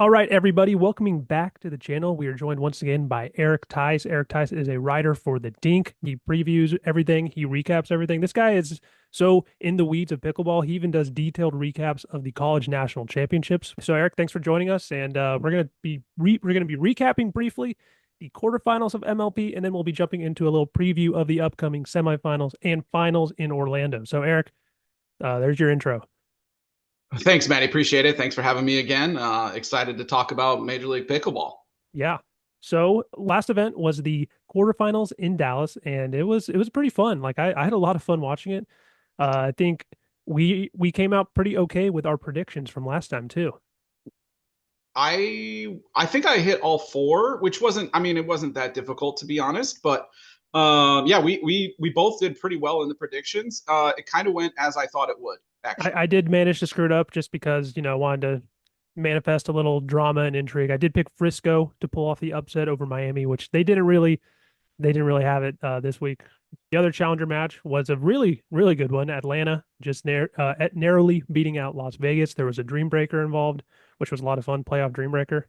All right, everybody, welcoming back to the channel. We are joined once again by Erik Tice. Erik Tice is a writer for The Dink. He previews everything, he recaps everything. This guy is so in the weeds of pickleball. He even does detailed recaps of the college national championships. So, Erik, thanks for joining us, and we're gonna be recapping briefly the quarterfinals of MLP, and then we'll be jumping into a little preview of the upcoming semifinals and finals in Orlando. So, Erik, there's your intro. Thanks, Maddie. Appreciate it. Thanks for having me again. Excited to talk about Major League Pickleball. Yeah. So last event was the quarterfinals in Dallas, and it was pretty fun. Like I had a lot of fun watching it. I think we came out pretty okay with our predictions from last time too. I think I hit all four, which wasn't. I mean, it wasn't that difficult to be honest. But yeah, we both did pretty well in the predictions. It kind of went as I thought it would, I actually. did manage to screw it up just because, I wanted to manifest a little drama and intrigue. I did pick Frisco to pull off the upset over Miami, which they didn't really have it this week. The other challenger match was a really, really good one. Atlanta just narrowly beating out Las Vegas. There was a dream breaker involved, which was a lot of fun. Playoff dream breaker.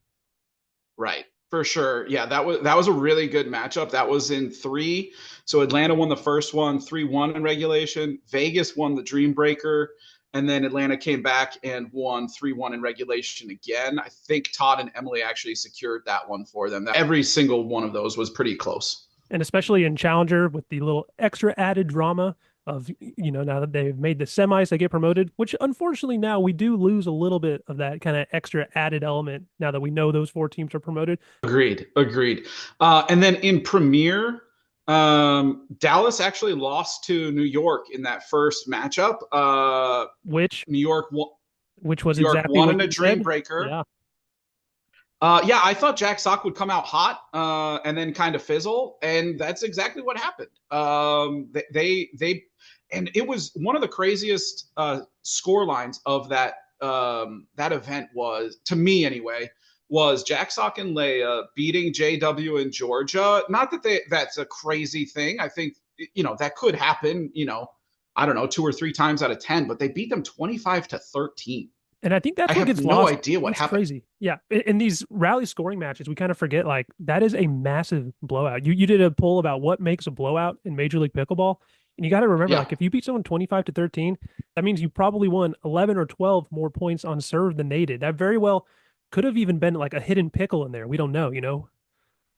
Right, for sure. Yeah, that was a really good matchup. That was in three. So Atlanta won the first one, 3-1 in regulation. Vegas won the Dream Breaker, and then Atlanta came back and won 3-1 in regulation again. I think Todd and Emily actually secured that one for them. Every single one of those was pretty close. And especially in challenger with the little extra added drama of, now that they've made the semis, they get promoted, which unfortunately now we do lose a little bit of that kind of extra added element now that we know those four teams are promoted. Agreed. Agreed. And then in Premier, Dallas actually lost to New York in that first matchup. which New York won, which was New York exactly won what in a you dream said. breaker. Yeah. Yeah, I thought Jack Sock would come out hot and then kind of fizzle, and that's exactly what happened. And it was one of the craziest score lines of that event was, to me anyway, was Jack Sock and Leia beating JW in Georgia. Not that that's a crazy thing. I think that could happen. I don't know, 2 or 3 times out of 10, but they beat them 25-13. And I think I that's what have gets no lost. idea what It's happened. crazy. Yeah. In these rally scoring matches, we kind of forget like that is a massive blowout. You did a poll about what makes a blowout in Major League Pickleball. And you got to remember, Yeah. like, if you beat someone 25-13, that means you probably won 11 or 12 more points on serve than they did. That very well could have even been like a hidden pickle in there. We don't know.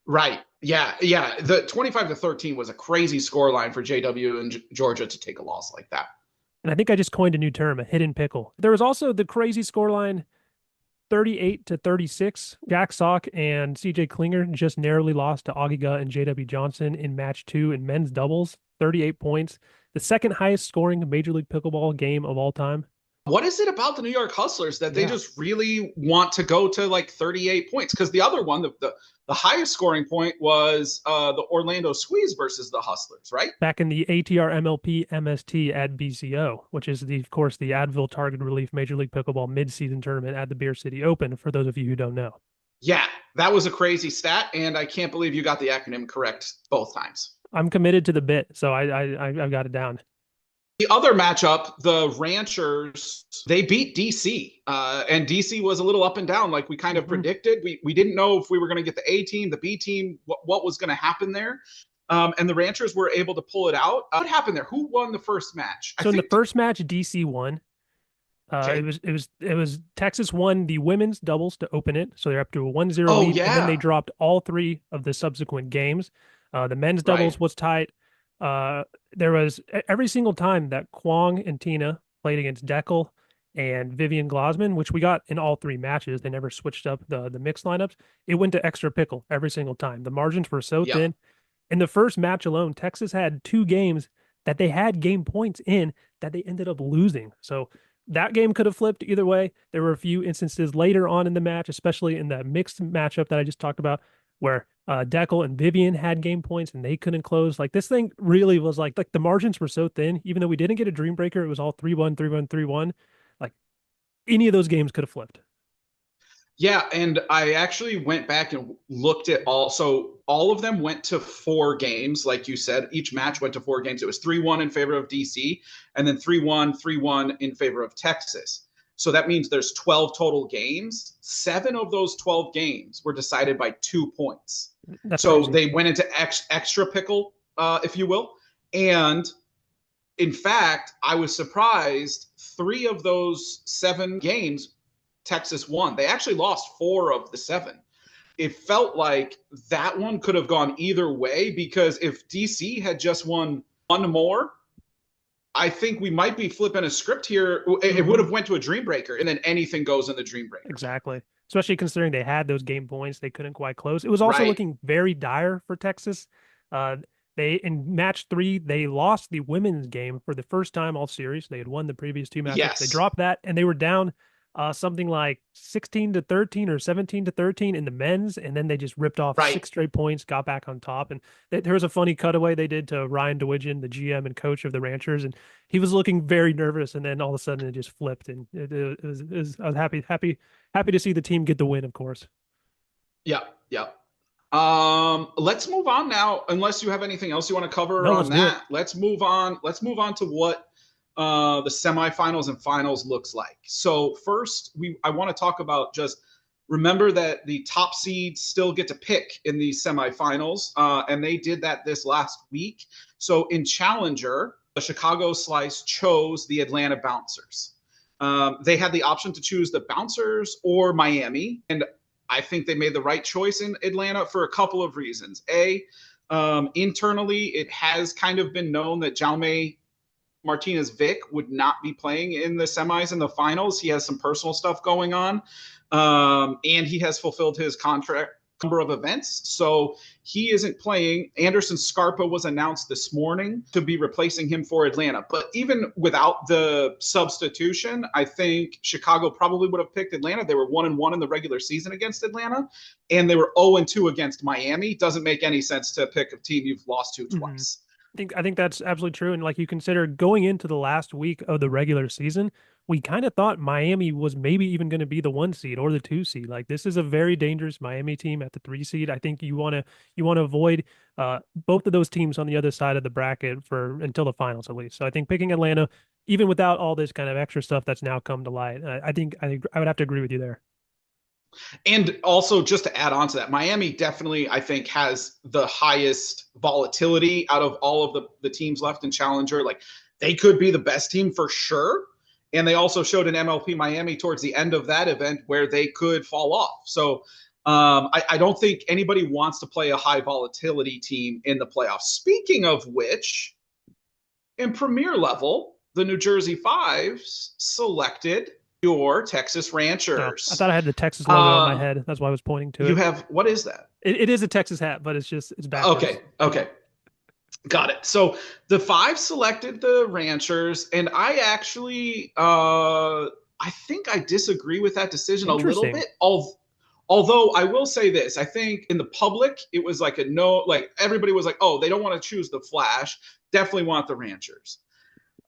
Right. Yeah. Yeah. The 25-13 was a crazy score line for JW and Georgia to take a loss like that. And I think I just coined a new term, a hidden pickle. There was also the crazy scoreline 38-36. Jack Sock and CJ Klinger just narrowly lost to Agiga and JW Johnson in match two in men's doubles, 38 points. The second highest scoring Major League Pickleball game of all time. What is it about the New York Hustlers that they Yeah. just really want to go to like 38 points? Because the other one, the highest scoring point was the Orlando Squeeze versus the Hustlers, right? Back in the ATR MLP MST at BCO, which is of course, the Advil Target Relief Major League Pickleball mid-season tournament at the Beer City Open, for those of you who don't know. Yeah, that was a crazy stat, and I can't believe you got the acronym correct both times. I'm committed to the bit, so I've got it down. The other matchup, the Ranchers, they beat DC, and DC was a little up and down, like we kind of Mhm. predicted. We didn't know if we were going to get the A team, the B team, what was going to happen there. And the Ranchers were able to pull it out. What happened there? Who won the first match? I So in the think. first match, DC won. It Okay. was it was it was Texas won the women's doubles to open it, so they're up to a 1-0 Oh lead, and then they yeah, dropped all three of the subsequent games. The men's right. doubles was tight. There was every single time that Kwong and Tina played against Deckel and Vivian Glosman, which we got in all three matches. They never switched up the mixed lineups. It went to extra pickle every single time. The margins were so Yep. thin. In the first match alone, Texas had two games that they had game points in that they ended up losing. So that game could have flipped either way. There were a few instances later on in the match, especially in that mixed matchup that I just talked about, where Deckel and Vivian had game points and they couldn't close. Like this thing really was like the margins were so thin. Even though we didn't get a dream breaker, it was all 3-1, 3-1, 3-1. Like any of those games could have flipped. Yeah, and I actually went back and looked at all. So all of them went to 4 games, like you said. Each match went to 4 games. It was 3-1 in favor of DC, and then 3-1, 3-1 in favor of Texas. So that means there's 12 total games. 7 of those 12 games were decided by 2 points. That's So crazy. they went into extra pickle, if you will. And in fact, I was surprised 3 of those 7 games, Texas won. They actually lost 4 of the 7. It felt like that one could have gone either way because if DC had just won one more, I think we might be flipping a script here. It would Hmm. have went to a dream breaker, and then anything goes in the dream breaker. Exactly. Especially considering they had those game points, they couldn't quite close. It was also Right. looking very dire for Texas. Uh, they in match three, they lost the women's game for the first time all series. They had won the previous 2 matchups. They Yes. dropped that, and they were down something like 16-13 or 17-13 in the men's, and then they just ripped off Right. 6 straight points, got back on top. And there was a funny cutaway they did to Ryan DeWidgeon, the GM and coach of the Ranchers, and he was looking very nervous. And then all of a sudden, it just flipped, and it was I was happy to see the team get the win, of course. Yeah. Yeah. Let's move on now. Unless you have anything else you want to cover No, on let's do it. that, let's move on. Let's move on to what the semifinals and finals looks like. So first, I want to talk about just remember that the top seeds still get to pick in the semifinals, and they did that this last week. So in Challenger, the Chicago Slice chose the Atlanta Bouncers. They had the option to choose the Bouncers or Miami, and I think they made the right choice in Atlanta for a couple of reasons. Internally, it has kind of been known that Jaume Martinez Vic would not be playing in the semis and the finals. He has some personal stuff going on, and he has fulfilled his contract number of events, so he isn't playing. Anderson Scarpa was announced this morning to be replacing him for Atlanta, but even without the substitution, I think Chicago probably would have picked Atlanta. They were 1-1 in the regular season against Atlanta, and they were 0-2 against Miami. Doesn't make any sense to pick a team you've lost to Mm-hmm. twice. I think that's absolutely true. And like you consider going into the last week of the regular season, we kind of thought Miami was maybe even going to be the 1 seed or the 2 seed. Like this is a very dangerous Miami team at the 3 seed. I think you want to avoid both of those teams on the other side of the bracket for until the finals at least. So I think picking Atlanta, even without all this kind of extra stuff that's now come to light, I think I would have to agree with you there. And also, just to add on to that, Miami definitely, I think, has the highest volatility out of all of the teams left in Challenger. Like, they could be the best team for sure. And they also showed an MLP Miami towards the end of that event where they could fall off. So I don't think anybody wants to play a high volatility team in the playoffs. Speaking of which, in premier level, the New Jersey Fives selected your Texas No, I Ranchers. thought I had the Texas logo on my Uh, head. That's why I was pointing to you it. have what is that? It is a Texas hat, but it's backwards. Okay, okay, got it. So the five selected the Ranchers, and I actually, I think I disagree with that decision a little Interesting. bit. Although I will say this, I think in the public it was like a no, like everybody was like, oh, they don't want to choose the Flash, definitely want the Ranchers.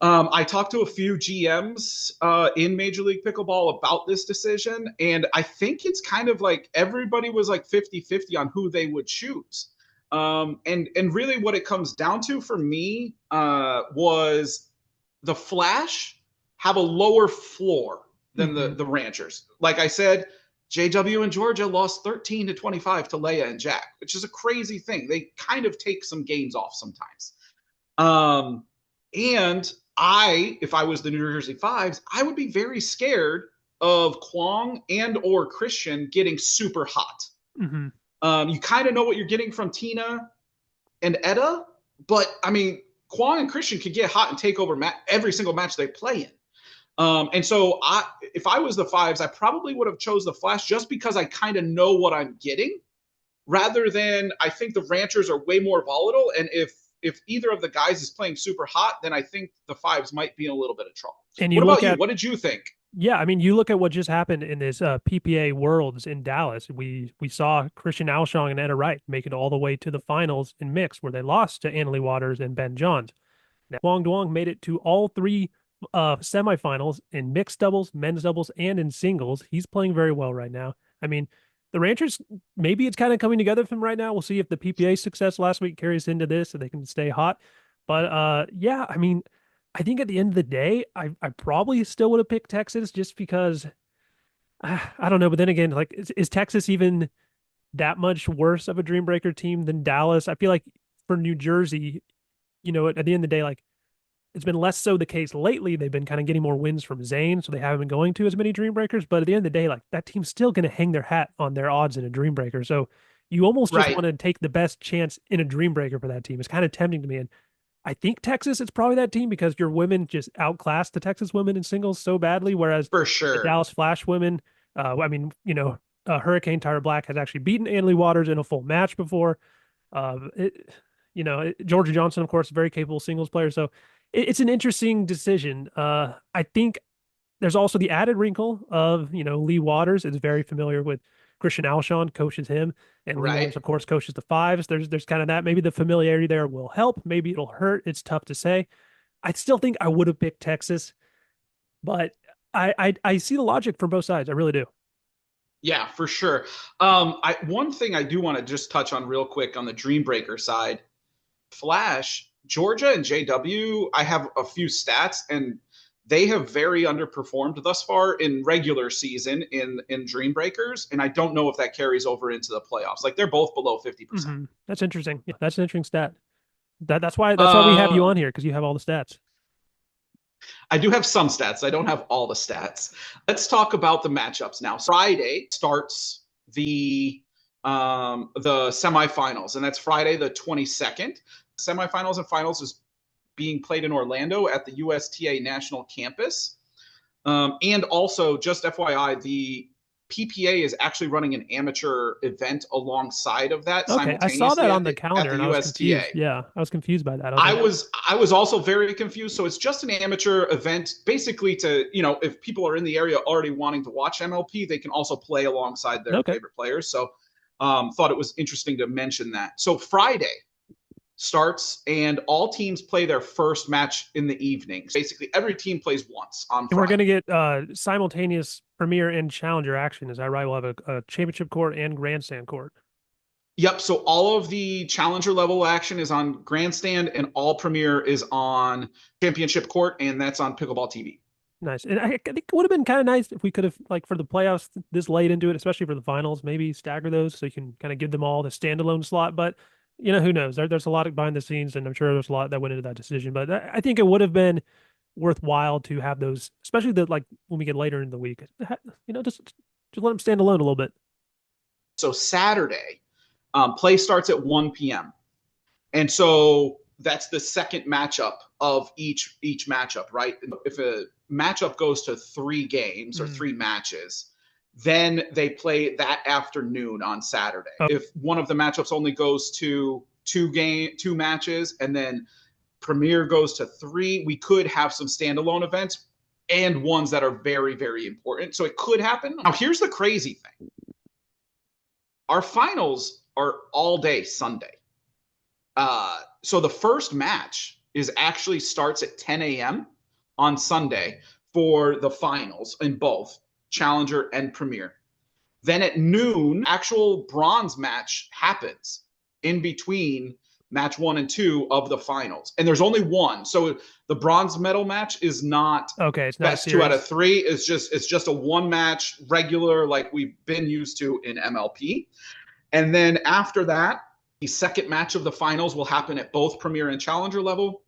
I talked to a few GMs in Major League Pickleball about this decision, and I think it's kind of like everybody was like 50-50 on who they would choose. And really what it comes down to for me was the Flash have a lower floor than Hmm. the Ranchers. Like I said, JW and Georgia lost 13-25 to Leia and Jack, which is a crazy thing. They kind of take some games off sometimes. Um, and if I was the New Jersey Fives, I would be very scared of Kwong and or Christian getting super hot. Hmm. You kind of know what you're getting from Tina and Etta, but I mean, Kwong and Christian could get hot and take over every single match they play in. And so if I was the Fives, I probably would have chose the Flash just because I kind of know what I'm getting, rather than I think the Ranchers are way more volatile. And if either of the guys is playing super hot, then I think the Fives might be in a little bit of trouble. And you What look about you? at What did you think? Yeah, I mean, you look at what just happened in this PPA Worlds in Dallas. We saw Christian Alshong and Etta Wright make it all the way to the finals in mixed, where they lost to Annalie Waters and Ben Johns. Now, Wang Duong made it to all three semifinals in mixed doubles, men's doubles, and in singles. He's playing very well right now. I mean, the Ranchers, maybe it's kind of coming together for them right now. We'll see if the PPA success last week carries into this so they can stay hot. But yeah, I mean, I think at the end of the day, I probably still would have picked Texas just because I don't know. But then again, like, is Texas even that much worse of a dream breaker team than Dallas? I feel like for New Jersey, at the end of the day, like it's been less so the case lately. They've been kind of getting more wins from Zane, so they haven't been going to as many dream breakers. But at the end of the day, like that team's still going to hang their hat on their odds in a dream breaker. So you almost just Right. want to take the best chance in a dream breaker for that team. It's kind of tempting to me. And I think Texas is probably that team because your women just outclassed the Texas women in singles so badly, whereas For the sure. Dallas Flash women, I mean, Hurricane Tyra Black has actually beaten Annalie Waters in a full match before. Georgia Johnson, of course, a very capable singles player. So it's an interesting decision. I think there's also the added wrinkle of, Lee Waters is very familiar with Christian Alshon, coaches him, and Lee Right. Waters, of course, coaches the fives. There's kind of that. Maybe the familiarity there will help. Maybe it'll hurt. It's tough to say. I still think I would have picked Texas, but I see the logic from both sides. I really do. Yeah, for sure. One thing I do want to just touch on real quick on the Dream Breaker side, Flash, Georgia and JW, I have a few stats and they have very underperformed thus far in regular season in Dream Breakers, and I don't know if that carries over into the playoffs. Like they're both below 50%. That's interesting. Yeah, that's an interesting stat. That's why we have you Uh, on here because you have all the stats. I do have some stats. I don't have all the stats. Let's talk about the matchups now. Friday starts the semifinals, and that's Friday the 22nd. Semifinals and finals is being played in Orlando at the USTA National Campus. And also, just FYI, the PPA is actually running an amateur event alongside of that Okay, I saw that simultaneously on the at calendar the and I was USTA. confused. Yeah, I was confused by that. I was I like, was I was also very confused. So it's just an amateur event, basically to if people are in the area already wanting to watch MLP, they can also play alongside their okay. favorite players. So thought it was interesting to mention that. So Friday starts and all teams play their first match in the evening. So basically, every team plays once on And we're Friday. going to get simultaneous Premier and Challenger action. Is that right? We'll have a championship court and grandstand court. Yep. So all of the challenger level action is on grandstand, and all premier is on championship court, and that's on pickleball TV. Nice. And I think it would have been kind of nice if we could have, like, for the playoffs this late into it, especially for the finals, maybe stagger those so you can kind of give them all the standalone slot. But, who knows? There's a lot behind the scenes, and I'm sure there's a lot that went into that decision. But I think it would have been worthwhile to have those, especially like when we get later in the week. Just let them stand alone a little bit. So Saturday, play starts at 1 p.m. And so that's the second matchup of each matchup, right? If a matchup goes to 3 games or Mm. 3 matches, then they play that afternoon on Saturday. Oh, If one of the matchups only goes to 2 matches, and then Premier goes to 3, we could have some standalone events and ones that are very, very important. So it could happen. Now, here's the crazy thing: our finals are all day Sunday. So the first match is actually starts at 10 a.m. on Sunday for the finals in both Challenger and Premier. Then at noon, actual bronze match happens in between match 1 and 2 of the finals. And there's only one. So the bronze medal match is not okay. It's not a best 2 out of series. 3. It's just a one match regular like we've been used to in MLP. And then after that, the second match of the finals will happen at both Premier and Challenger level.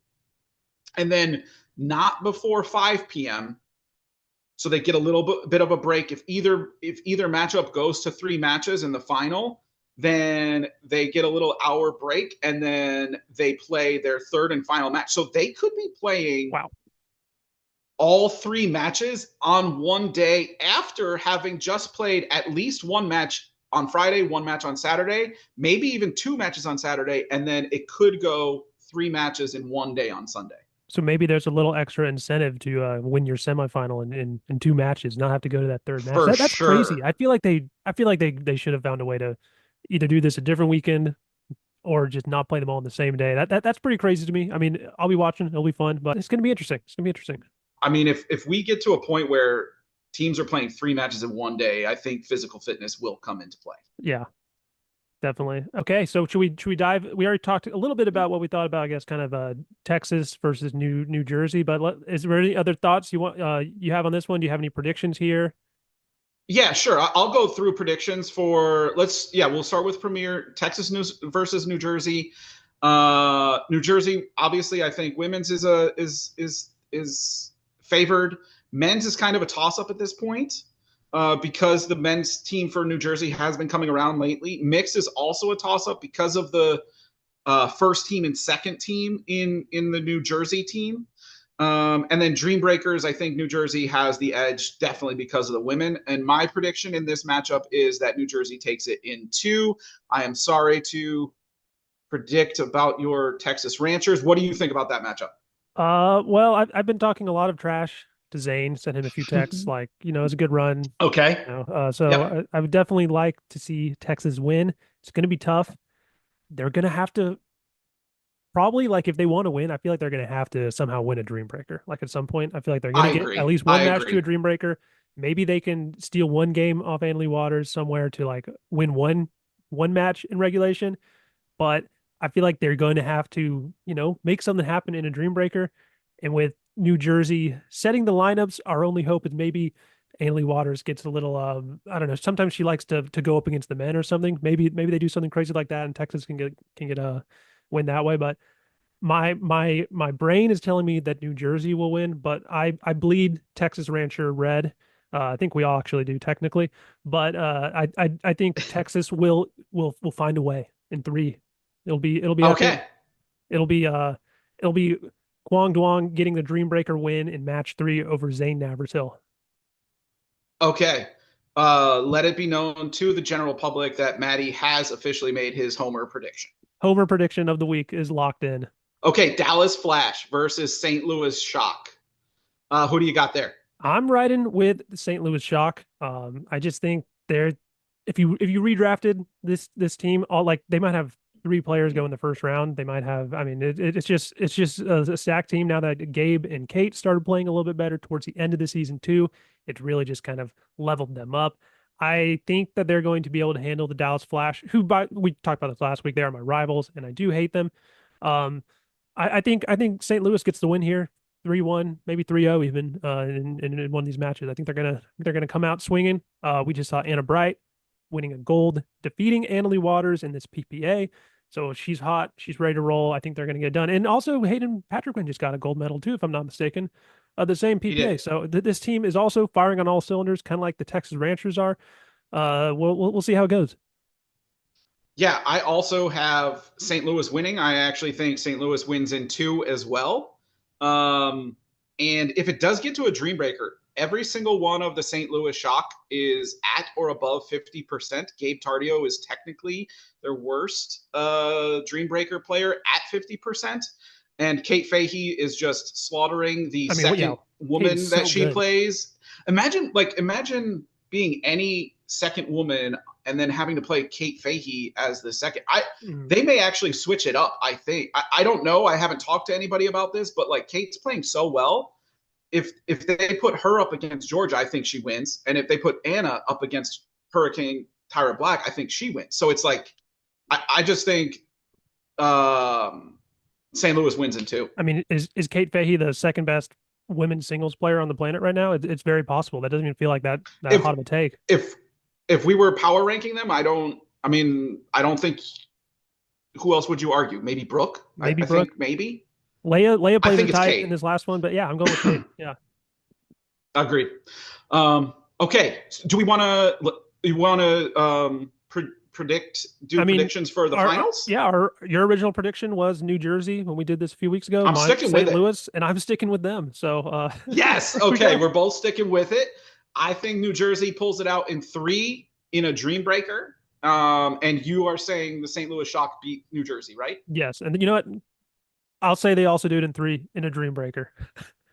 And then not before 5 p.m. So they get a little bit of a break. If either matchup goes to 3 matches in the final, then they get a little hour break and then they play their third and final match. So they could be playing Wow. all 3 matches on one day after having just played at least one match on Friday, one match on Saturday, maybe even 2 matches on Saturday, and then it could go 3 matches in one day on Sunday. So maybe there's a little extra incentive to win your semifinal in 2 matches, not have to go to that third match. For That's crazy. sure. I feel like they should have found a way to either do this a different weekend or just not play them all on the same day. That's pretty crazy to me. I mean, I'll be watching. It'll be fun, but it's gonna be interesting. It's gonna be interesting. I mean, if we get to a point where teams are playing 3 matches in one day, I think physical fitness will come into play. Yeah. Definitely. Okay, so should we dive? We already talked a little bit about what we thought about, I guess, kind of Texas versus New Jersey. But is there any other thoughts you have on this one? Do you have any predictions here? Yeah, sure. I'll go through predictions for we'll start with Premier Texas News versus New Jersey. New Jersey, obviously, I think women's is favored. Men's is kind of a toss up at this point because the men's team for New Jersey has been coming around lately. Mixed is also a toss up because of the first team and second team in the New Jersey team. And then Dream Breakers, I think New Jersey has the edge definitely because of the women. And my prediction in this matchup is that New Jersey takes it in two. I am sorry to predict about your Texas Ranchers. What do you think about that matchup? Well, I've been talking a lot of trash to Zane, sent him a few texts, like, it's a good run. Okay. So Yep. I would definitely like to see Texas win. It's going to be tough. They're going to have to probably, like, if they want to win, I feel like they're going to have to somehow win a Dream Breaker. Like at some point, I feel like they're going I to get at agree. least I one match to agree. a Dream Breaker. Maybe they can steal one game off Annalie Waters somewhere to like win one match in regulation. But I feel like they're going to have to, make something happen in a Dream Breaker. And with New Jersey setting the lineups, our only hope is maybe Annalie Waters gets a little, I don't know. Sometimes she likes to go up against the men or something. Maybe they do something crazy like that, and Texas can get a win that way. But my brain is telling me that New Jersey will win, but I bleed Texas Rancher red. I think we all actually do technically, but I think Texas will find a way in three. It'll be epic. Okay. It'll be uh it'll be Kwang Duong getting the Dreambreaker win in match three over Zane Navershill. Okay. Let it be known to the general public that Maddie has officially made his homer prediction. Homer prediction of the week is locked in. Okay, Dallas Flash versus St. Louis Shock. Who do you got there? I'm riding with the St. Louis Shock. I just think they're if you redrafted this team, all like they might have three players go in the first round. They might have. I mean, it's just a stacked team now that Gabe and Kate started playing a little bit better towards the end of the season too. It's really just kind of leveled them up. I think that they're going to be able to handle the Dallas Flash, we talked about this last week. They are my rivals, and I do hate them. Um, I think St. Louis gets the win here, 3-1, maybe 3-0 even in one of these matches. I think they're gonna come out swinging. We just saw Anna Bright winning a gold, defeating Annalie Waters in this PPA. So she's hot. She's ready to roll. I think they're going to get it done. And also, Hayden Patrickman just got a gold medal too, if I'm not mistaken, the same He did. PPA. So this team is also firing on all cylinders, kind of like the Texas Ranchers are. We'll see how it goes. Yeah, I also have St. Louis winning. I actually think St. Louis wins in two as well. Um, and if it does get to a dream breaker, every single one of the St. Louis Shock is at or above 50%. Gabe Tardio is technically their worst dream breaker player at 50%. And Kate Fahey is just slaughtering the I mean, what? Yeah, second Kate is woman that so she good. plays. Imagine being any second woman and then having to play Kate Fahey as the second. Mm. They may actually switch it up. I think. I don't know. I haven't talked to anybody about this, but like Kate's playing so well. If they put her up against Georgia, I think she wins. And if they put Anna up against Hurricane Tyra Black, I think she wins. So it's like I just think St. Louis wins in two. I mean, is Kate Fahey the second best women's singles player on the planet right now? It's very possible. That doesn't even feel like that If hot of a take. if if we were power ranking them, I don't. I mean, I don't think. Who else would you argue? Maybe Brooke. Maybe I Brooke. think maybe. Leia I plays her think it's tight in Kate. this last one, but yeah, I'm going with Kate. Yeah. Agreed. Okay. Do we want to? You want to predict? Do I mean, predictions for the finals? your original prediction was New Jersey when we did this a few weeks ago. I'm Mine sticking with St. it. Louis, and I'm sticking with them. So Yes. we Okay. got We're both sticking with it. I think New Jersey pulls it out in three in a dream breaker. And you are saying the St. Louis Shock beat New Jersey, right? yes, and you know what? I'll say they also do it in three in a dream breaker.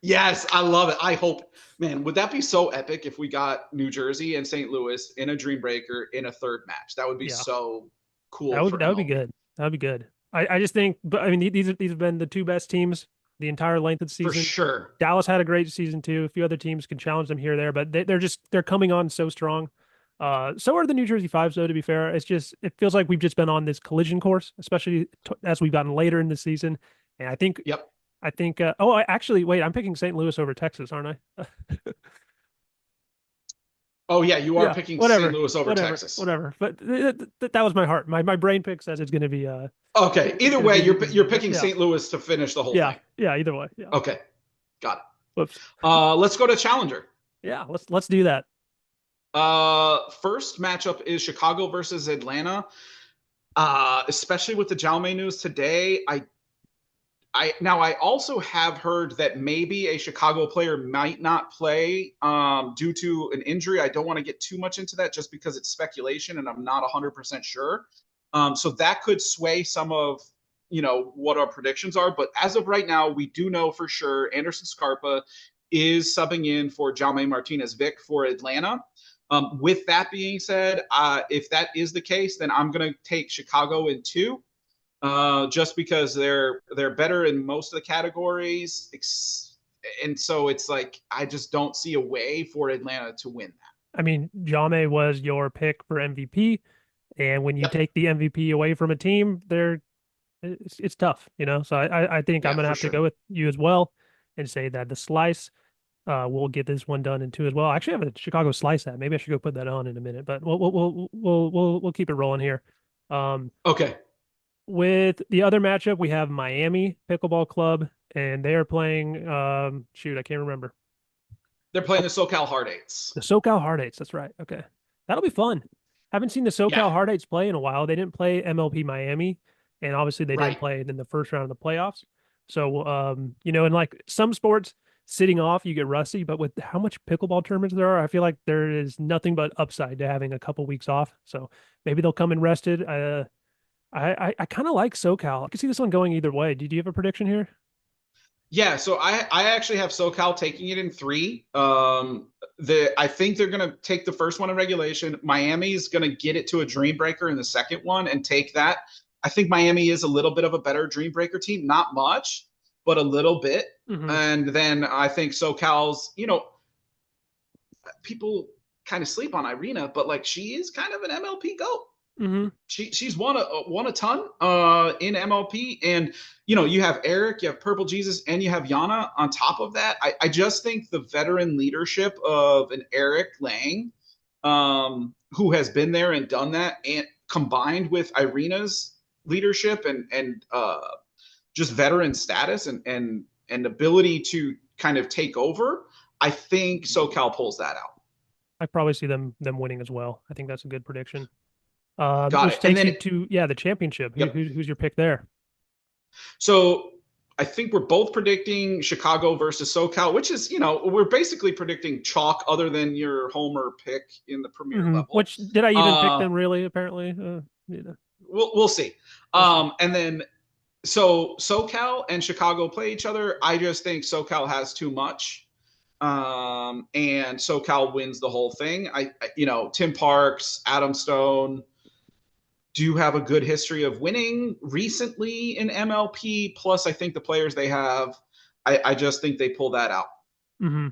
Yes, I love it. I hope, man, would that be so epic if we got New Jersey and St. Louis in a dream breaker in a third match? That would be Yeah, so that cool would for that would be MLB. good. That would be good. I just think, but I mean, these have been the two best teams the entire length of the For season. sure. Dallas had a great season too. A few other teams can challenge them here or there, but they're coming on so strong. So are the New Jersey Fives, though, to be fair. It feels like we've just been on this collision course, especially as we've gotten later in the season. And Yep. actually, wait, I'm picking St. Louis over Texas, aren't I? Oh yeah, you are Yeah, picking St. whatever, Louis over whatever, Texas. whatever. But that was my heart. My brain pick says it's going to be Okay. it's Either going to way, be New you're Jersey. But picking yeah, St. Louis to finish the whole yeah, thing. yeah. Either way, yeah. Okay. Got it. Whoops. Let's go to Challenger. Yeah, let's do that. First matchup is Chicago versus Atlanta. Especially with the Jaume news today, I also have heard that maybe a Chicago player might not play due to an injury. I don't want to get too much into that just because it's speculation and I'm not 100% sure. So that could sway some of what our predictions are. But as of right now, we do know for sure Anderson Scarpa is subbing in for Jaume Martinez Vic for Atlanta. With that being said, if that is the case, then I'm going to take Chicago in two just because they're better in most of the categories. And so it's like I just don't see a way for Atlanta to win that. I mean, Jame was your pick for MVP, and when you Yep. take the MVP away from a team, it's tough, you know. So I think I'm Yeah, gonna for have to sure. go with you as well and say that the slice will get this one done in two as well. I actually have a Chicago slice hat. Maybe I should go put that on in a minute, but we'll keep it rolling here. Um, Okay. with the other matchup, we have Miami Pickleball Club, and they are playing. Shoot, I can't remember. They're playing the SoCal Hard Eights. The SoCal Hard Eights. That's right. Okay, that'll be fun. Haven't seen the Yeah. SoCal Hard Eights play in a while. They didn't play MLP Miami, and obviously they didn't Right. play in the first round of the playoffs. So, in like some sports, sitting off you get rusty, but with how much pickleball tournaments there are, I feel like there is nothing but upside to having a couple weeks off. So maybe they'll come in rested. I kind of like SoCal. I can see this one going either way. Did you have a prediction here? Yeah, so I actually have SoCal taking it in three. I think they're gonna take the first one in regulation. Miami's gonna get it to a dream breaker in the second one and take that. I think Miami is a little bit of a better dream breaker team, not much, but a little bit. Mm-hmm. And then I think SoCal's, people kind of sleep on Irina, but like she is kind of an MLP goat. Mm-hmm. She's won a ton in MLP, and you have Erik, you have Purple Jesus, and you have Yana on top of that. I just think the veteran leadership of an Erik Lang, who has been there and done that, and combined with Irina's leadership and just veteran status and ability to kind of take over, I think SoCal pulls that out. I probably see them winning as well. I think that's a good prediction. Got Which it. And takes then, you to the championship. yep. Who's your pick there? So I think we're both predicting Chicago versus SoCal, which is, we're basically predicting chalk other than your homer pick in the premier level. Which did I even pick Uh, them really? Apparently, we'll see. we'll see. And then so SoCal and Chicago play each other. I just think SoCal has too much. And SoCal wins the whole thing. Tim Parks, Adam Stone, do have a good history of winning recently in MLP. Plus, I think the players they have, I just think they pull that out. hmm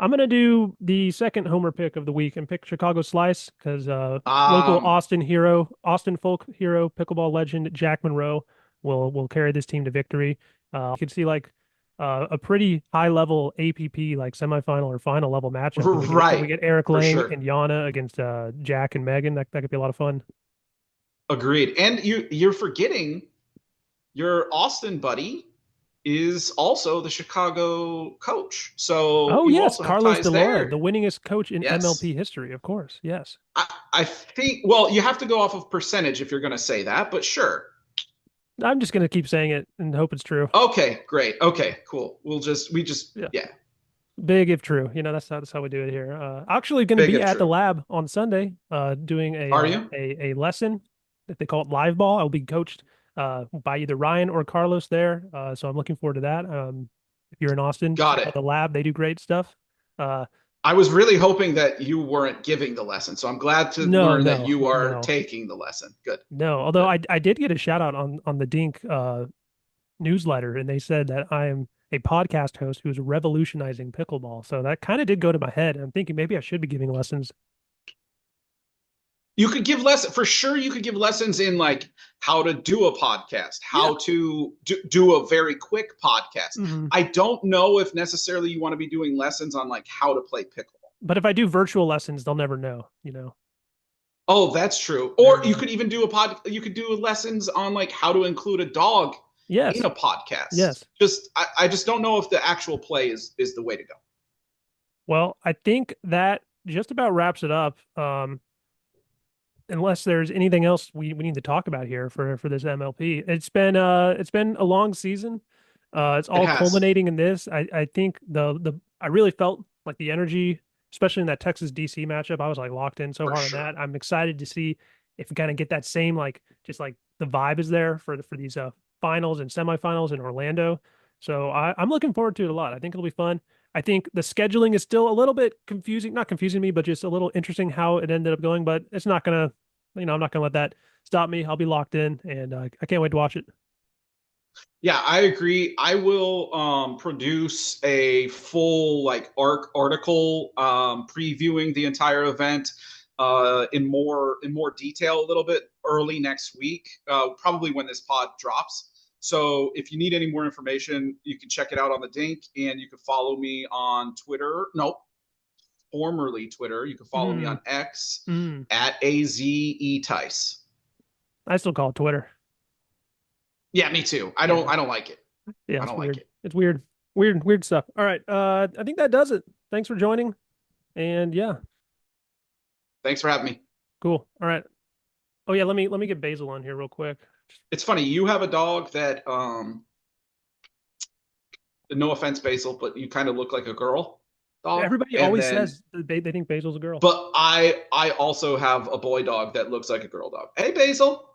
I'm gonna do the second homer pick of the week and pick Chicago Slice because local Um, Austin folk hero, pickleball legend Jack Monroe will carry this team to victory. You can see like a pretty high level APP like semifinal or final level matchup if we right, get Erik for Lang sure. and Yana against Jack and Megan. That could be a lot of fun. Agreed. And you're forgetting your Austin buddy is also the Chicago coach. So Oh you yes, also have Carlos ties Delora, the there. winningest coach in Yes. MLP history, of course. Yes. I think, well, you have to go off of percentage if you're going to say that, but sure. I'm just gonna keep saying it and hope it's true. Okay, great. Okay, cool. Yeah. Yeah, Big if true. That's how we do it here. Actually going to big be if at the true. lab on Sunday, doing Are you? a lesson that they call it live ball. I'll be coached by either Ryan or Carlos there. So I'm looking forward to that. If you're in Austin, Got check out it. the lab. They do great stuff. Uh, I was really hoping that you weren't giving the lesson. So I'm glad to no, learn that no, you are no, taking the lesson. Good. no. Although Good. I did get a shout out on the Dink newsletter, and they said that I am a podcast host who's revolutionizing pickleball. So that kind of did go to my head. I'm thinking maybe I should be giving lessons. You could give lessons for sure. You could give lessons in like how to do a podcast, Yeah. how to do a very quick podcast. Hmm. I don't know if necessarily you want to be doing lessons on like how to play pickleball. But if I do virtual lessons, they'll never know, you know. Oh, that's true. Never Or you know. could even do a pod. You could do lessons on like how to include a dog in Yes. a podcast. Yes. I just don't know if the actual play is the way to go. Well, I think that just about wraps it up. Unless there's anything else we need to talk about here for this MLP. It's been a long season. It's It all has culminating in this. I think the I really felt like the energy, especially in that Texas DC matchup. I was like locked in so for hard on sure. that. I'm excited to see if we kind of get that same like just like the vibe is there for these finals and semifinals in Orlando. So I'm looking forward to it a lot. I think it'll be fun. I think the scheduling is still a little bit confusing, not confusing me, but just a little interesting how it ended up going. But it's not gonna, I'm not gonna let that stop me. I'll be locked in, and I can't wait to watch it. Yeah, I agree. I will produce a full like article previewing the entire event in more detail a little bit early next week, probably when this pod drops. So if you need any more information, you can check it out on the Dink, and you can follow me on Twitter. No, formerly Twitter. You can follow me Mm, on X mm. at AZETice. I still call it Twitter. Yeah, me too. Yeah, I don't like it. yeah, I it's don't like weird. it. It's weird, weird stuff. All right, I think that does it. Thanks for joining, and yeah, Thanks for having me. cool. All right. Oh yeah, let me get Basil on here real quick. It's funny. You have a dog that, no offense, Basil, but you kind of look like a girl dog. Everybody And always then, says they think Basil's a girl. but I also have a boy dog that looks like a girl dog. Hey, Basil.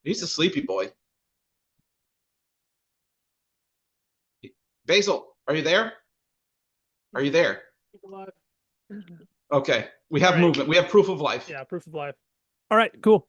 He's a sleepy boy. Basil, are you there? Are you there? All Okay. We have right. movement. We have proof of life. Yeah, proof of life. All right, cool.